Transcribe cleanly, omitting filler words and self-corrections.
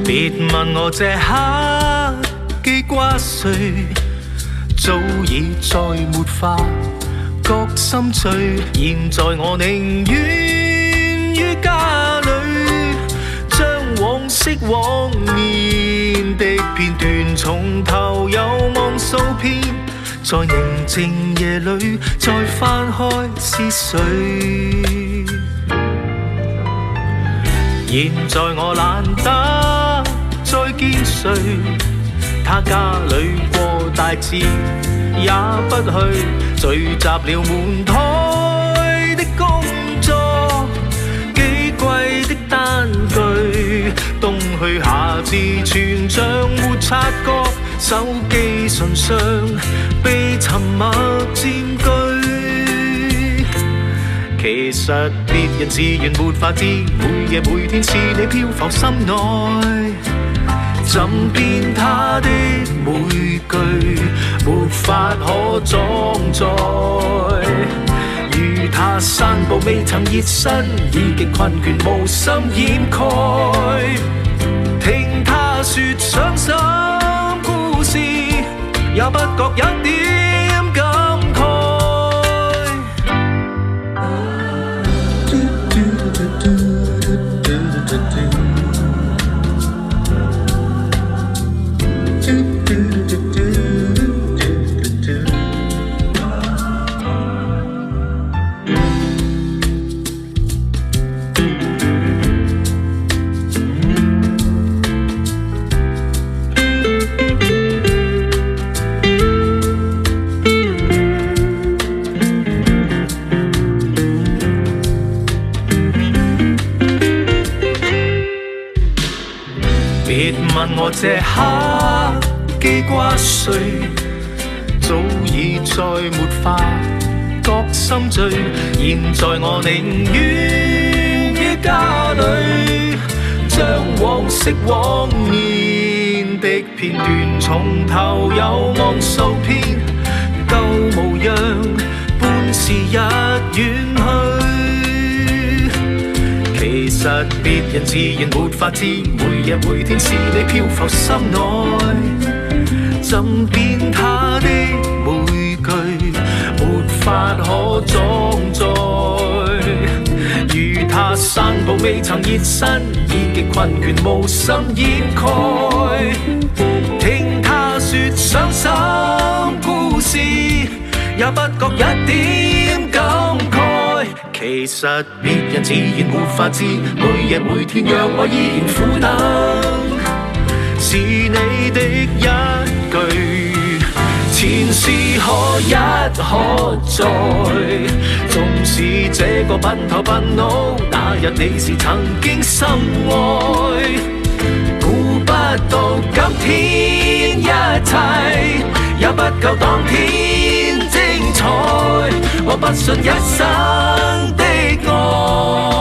別問我這刻記掛誰，早已再沒法覺心醉。現在我寧願於家裏，將往昔往年的片段從頭有望數遍，在寧靜夜裏再翻開是誰。現在我懶得再見誰，他家裏過大節也不去，聚集了滿台的工作，幾貴的單據，東去下至全像沒察覺，手機信箱被沉默佔據。其實別人自然沒法知，每夜每天是你漂浮心內，枕邊他的每句沒法可裝載。如他散步未曾熱身，已極困倦無心掩蓋。聽他說傷心故事，也不覺一點感慨。別問我這刻記掛誰，早已再沒法覺心醉。現在我寧願於家裏，將往昔往年的片段從頭有望數遍，舊模樣半時日遠去。其實別人自然沒法知，每日每天是你漂浮心內，枕邊他的每句沒法可裝載。如他散步未曾熱身，已極困倦無心掩蓋。聽他說傷心故事，也不覺一點感慨。其實別人自然沒法知，每日每天讓我依然苦等，是你的一句前事可一可再。縱使這個笨頭笨腦，那日你是曾經深愛，估不到今天一切也不夠當天精彩。我不信一生的愛。